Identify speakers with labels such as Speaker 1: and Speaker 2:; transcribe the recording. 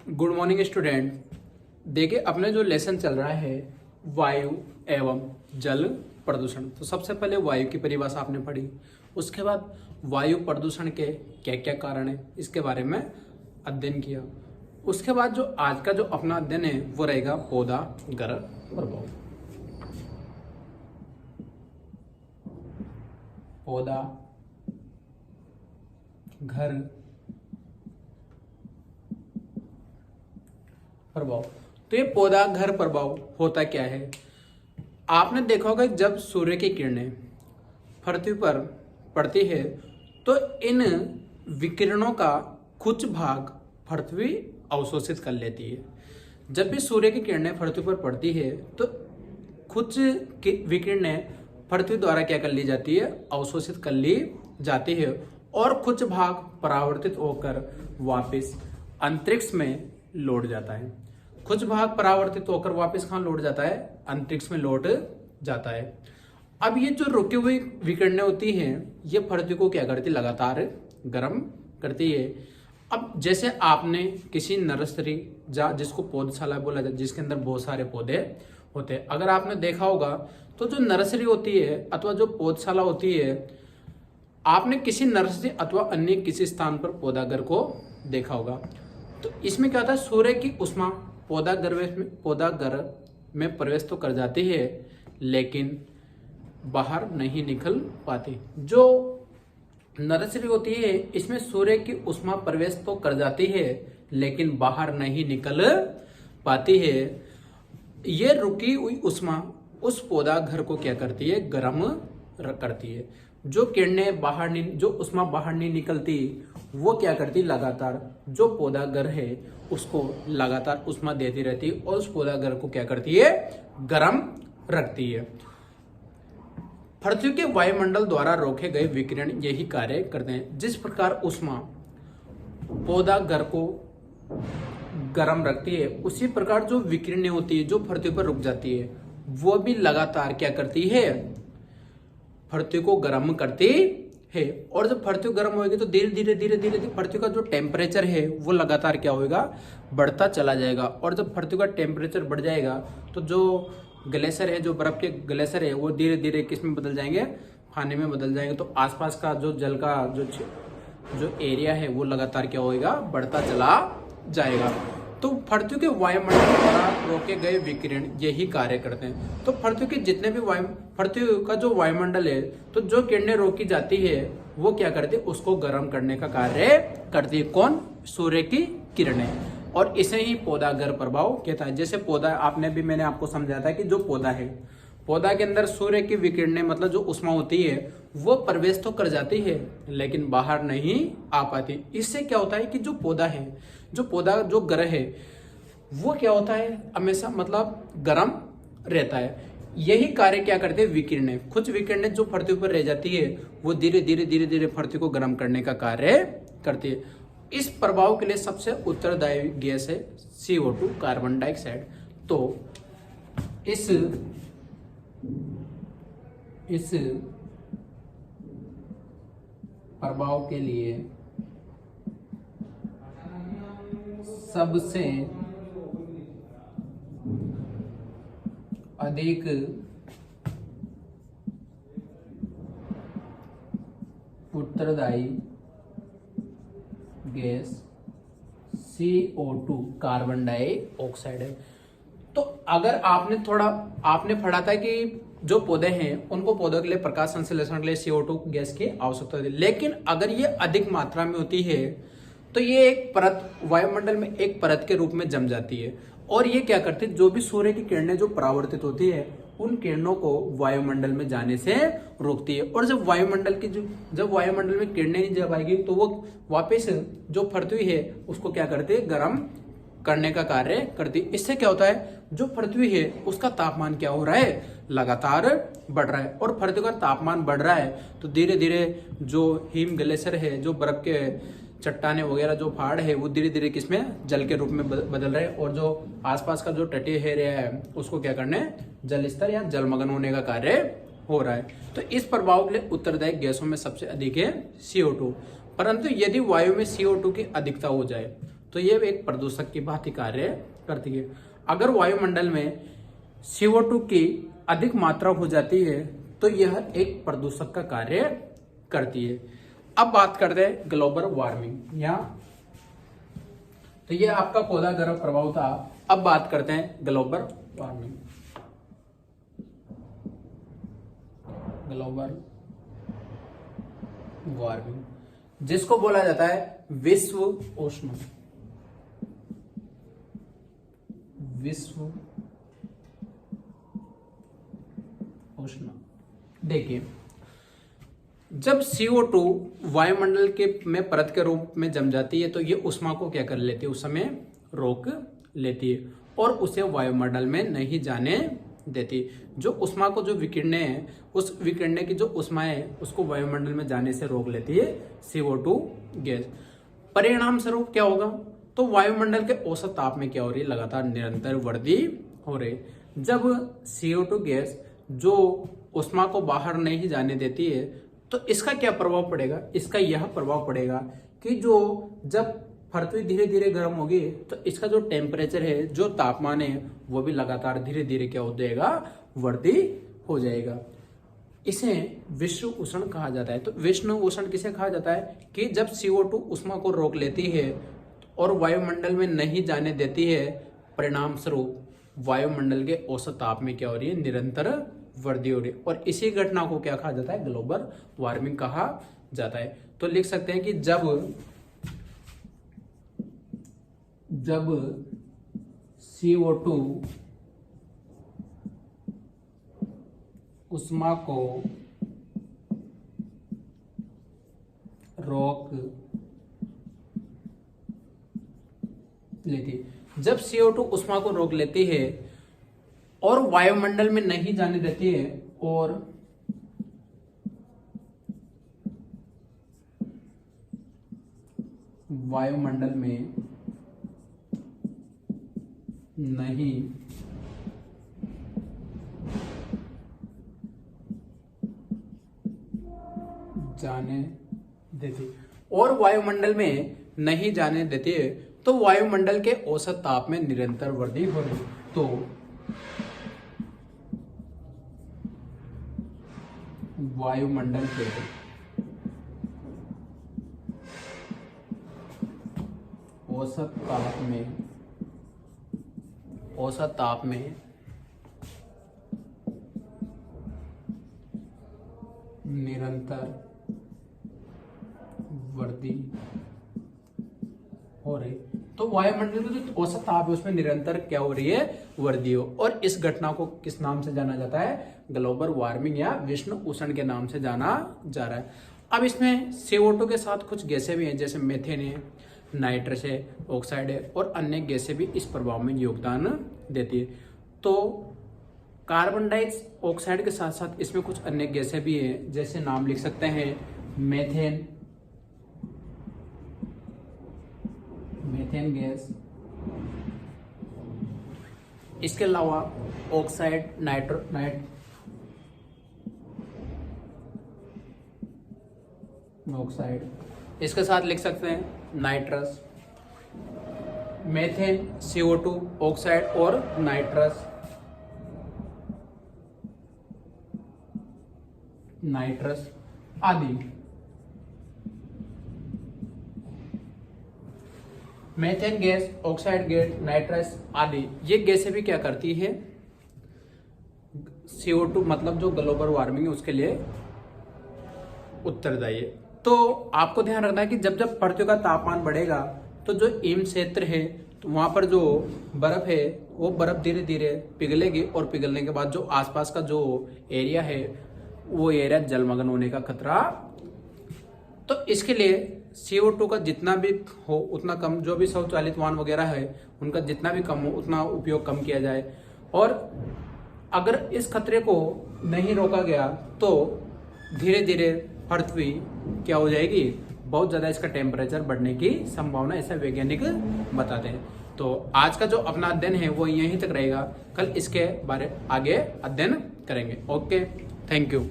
Speaker 1: Good morning student. देखिए अपने जो लेसन चल रहा है वायु एवं जल प्रदूषण। तो सबसे पहले वायु की परिभाषा आपने पढ़ी, उसके बाद वायु प्रदूषण के क्या क्या कारण है इसके बारे में अध्ययन किया। उसके बाद जो आज का जो अपना अध्ययन है वो रहेगा पौधा घर प्रभाव। पौधा घर प्रभाव। तो ये पौधा घर प्रभाव होता क्या है? आपने देखा होगा जब सूर्य की किरणें पृथ्वी पर पड़ती है तो इन विकिरणों का कुछ भाग पृथ्वी अवशोषित कर लेती है। जब भी सूर्य की किरणें पृथ्वी पर पड़ती है तो कुछ विकिरणें पृथ्वी द्वारा क्या कर ली जाती है, अवशोषित कर ली जाती है, और कुछ भाग परावर्तित होकर वापस अंतरिक्ष में लौट जाता है। कुछ भाग परावर्तित होकर वापस कहाँ लौट जाता है? अंतरिक्ष में लौट जाता है। अब ये जो रुकी हुई विकिरणें होती हैं ये पृथ्वी को क्या करती, लगातार गर्म करती है। अब जैसे आपने किसी नर्सरी जिसको पौधशाला बोला जाता है, जिसके अंदर बहुत सारे पौधे होते हैं, अगर आपने देखा होगा तो जो नर्सरी होती है अथवा जो पौधशाला होती है, आपने किसी नर्सरी अथवा अन्य किसी स्थान पर पौधागर को देखा होगा। तो इसमें क्या होता है, सूर्य की उष्मा पौधागर में प्रवेश तो कर जाती है लेकिन बाहर नहीं निकल पाती। जो नर्सरी होती है इसमें सूर्य की उष्मा प्रवेश तो कर जाती है लेकिन बाहर नहीं निकल पाती है। ये रुकी हुई उष्मा उस पौधा घर को क्या करती है, गर्म करती है। जो किरणें बाहर नहीं, जो उष्मा बाहर नहीं निकलती वो क्या करती, लगातार जो पौधा घर है उसको लगातार उष्मा देती रहती है और उस पौधा घर को क्या करती है, गर्म रखती है। पृथ्वी के वायुमंडल द्वारा रोके गए विकिरण यही कार्य करते हैं। जिस प्रकार उष्मा पौधा घर को गर्म रखती है उसी प्रकार जो विकिरणें होती है जो पृथ्वी पर रुक जाती है वो भी लगातार क्या करती है, पृथ्वी को गर्म करती है। और जब पृथ्वी गर्म होगी तो धीरे धीरे पृथ्वी का जो टेम्परेचर है वो लगातार क्या होगा, बढ़ता चला जाएगा। और जब पृथ्वी का टेम्परेचर बढ़ जाएगा तो जो ग्लेशियर है, जो बर्फ के ग्लेशियर है, वो धीरे धीरे किस में बदल जाएंगे, पानी में बदल जाएंगे। तो आसपास का जो जल का जो एरिया है वो लगातार क्या होगा, बढ़ता चला जाएगा। तो पृथ्वी के वायुमंडल द्वारा रोके गए विकिरण यही कार्य करते हैं। तो पृथ्वी के जितने भी पृथ्वी का जो वायुमंडल है तो जो किरणें रोकी जाती है वो क्या करती है, उसको गर्म करने का कार्य करती है। कौन? सूर्य की किरणें। और इसे ही पौधा घर प्रभाव कहता है। जैसे पौधा मैंने आपको समझाया था कि जो पौधा है, पौधा के अंदर सूर्य की विकिरणें मतलब जो उष्मा होती है वो प्रवेश तो कर जाती है लेकिन बाहर नहीं आ पाती। इससे क्या होता है कि जो पौधा है, जो ग्रह है वो क्या होता है, हमेशा मतलब गर्म रहता है। यही कार्य क्या करते हैं, विकिरणें। कुछ विकिरणें जो पृथ्वी पर रह जाती है वो धीरे धीरे पृथ्वी को गर्म करने का कार्य करती है। इस प्रभाव के लिए सबसे उत्तरदायी गैस है CO2, कार्बन डाइऑक्साइड। तो इस प्रभाव के लिए सबसे अधिक उत्तरदायी गैस CO2, कार्बन डाइऑक्साइड है। तो अगर आपने पढ़ा था कि जो पौधे हैं उनको पौधों के लिए प्रकाश संश्लेषण के लिए CO2 गैस की आवश्यकता होती है, लेकिन अगर ये अधिक मात्रा में होती है तो ये एक परत वायुमंडल में एक परत के रूप में जम जाती है और ये क्या करती है, जो भी सूर्य की किरणें जो परावर्तित होती है उन किरणों को वायुमंडल में जाने से रोकती है। और जब वायुमंडल में किरणें नहीं जा पाएगी तो वो वापस जो पृथ्वी है उसको क्या करती है, गर्म करने का कार्य करती है। इससे क्या होता है, जो पृथ्वी है उसका तापमान क्या हो रहा है, लगातार बढ़ रहा है। और पृथ्वी का तापमान बढ़ रहा है तो धीरे धीरे जो हिम ग्लेशियर है, जो बर्फ के चट्टाने वगैरह जो पहाड़ है वो धीरे धीरे किसमें, जल के रूप में बदल रहे हैं। और जो आसपास का जो तटीय एरिया है उसको क्या करने, जल स्तर या जलमग्न होने का कार्य हो रहा है। तो इस प्रभाव के लिए उत्तरदायी गैसों में सबसे अधिक है CO2। परंतु यदि वायु में CO2 की अधिकता हो जाए तो ये एक प्रदूषक की भांति कार्य करती है। अगर वायुमंडल में CO2 की अधिक मात्रा हो जाती है तो यह एक प्रदूषक का कार्य करती है। अब बात करते हैं ग्लोबल वार्मिंग। तो ये आपका पौधा गर्भ प्रभाव था। अब बात करते हैं ग्लोबल वार्मिंग। ग्लोबल वार्मिंग जिसको बोला जाता है विश्व उष्ण। विश्व उष्ण। देखिए, जब CO2 वायुमंडल के में परत के रूप में जम जाती है तो ये ऊष्मा को क्या कर लेती है, उस समय रोक लेती है और उसे वायुमंडल में नहीं जाने देती। जो ऊष्मा को जो विकिरणें हैं, उस विकिरणें की जो ऊष्मा है उसको वायुमंडल में जाने से रोक लेती है CO2 गैस। परिणाम स्वरूप क्या होगा, तो वायुमंडल के औसत ताप में क्या हो रही है, लगातार निरंतर वृद्धि हो रही है। जब CO2 गैस जो ऊष्मा को बाहर नहीं जाने देती है तो इसका क्या प्रभाव पड़ेगा, इसका यह प्रभाव पड़ेगा कि जो जब पृथ्वी धीरे धीरे गर्म होगी तो इसका जो टेम्परेचर है, जो तापमान है, वो भी लगातार धीरे धीरे क्या हो जाएगा, वृद्धि हो जाएगा। इसे विश्व उष्ण कहा जाता है। तो विश्व उष्ण किसे कहा जाता है कि जब CO2 ऊष्मा को रोक लेती है और वायुमंडल में नहीं जाने देती है, परिणाम स्वरूप वायुमंडल के औसत ताप में क्या हो रही है, निरंतर वृद्धि हो रही है। और इसी घटना को क्या कहा जाता है, ग्लोबल वार्मिंग कहा जाता है। तो लिख सकते हैं कि जब CO2 ऊष्मा को रोक लेती, जब CO2 ऊष्मा को रोक लेती है और वायुमंडल में नहीं जाने देती है और वायुमंडल में नहीं जाने देती और वायुमंडल में नहीं जाने देती है तो वायुमंडल के औसत ताप में निरंतर वृद्धि हो रही है। तो वायुमंडल के औसत ताप में निरंतर वृद्धि हो रही, तो वायुमंडल का जो औसत ताप है उसमें निरंतर क्या हो रही है, वृद्धि हो। और इस घटना को किस नाम से जाना जाता है, ग्लोबल वार्मिंग या विश्व उष्ण के नाम से जाना जा रहा है। अब इसमें CO2 के साथ कुछ गैसें भी हैं, जैसे मेथेन है, नाइट्रस है, ऑक्साइड है और अन्य गैसें भी इस प्रभाव में योगदान देती है। तो कार्बन डाइऑक्साइड के साथ साथ इसमें कुछ अन्य गैसें भी हैं, जैसे नाम लिख सकते हैं मेथेन गैस, इसके अलावा ऑक्साइड, ऑक्साइड, इसके साथ लिख सकते हैं नाइट्रस, मेथेन, CO2, ऑक्साइड और नाइट्रस आदि। Methane gas, oxide gas, nitrous आदि ये गैसें भी क्या करती है, CO2 मतलब जो ग्लोबल वार्मिंग है उसके लिए उत्तरदायी है। तो आपको ध्यान रखना है कि जब जब पृथ्वी का तापमान बढ़ेगा तो जो हिम क्षेत्र है तो वहां पर जो बर्फ है वो बर्फ धीरे धीरे पिघलेगी और पिघलने के बाद जो आसपास का जो एरिया है वो एरिया जलमग्न होने का खतरा। तो इसके लिए CO2 का जितना भी हो उतना कम, जो भी स्वचालित वाहन वगैरह है उनका जितना भी कम हो उतना उपयोग कम किया जाए। और अगर इस खतरे को नहीं रोका गया तो धीरे धीरे पृथ्वी क्या हो जाएगी, बहुत ज़्यादा इसका टेम्परेचर बढ़ने की संभावना, ऐसा वैज्ञानिक बताते हैं। तो आज का जो अपना अध्ययन है वो यहीं तक रहेगा, कल इसके बारे आगे अध्ययन करेंगे। Okay, thank you.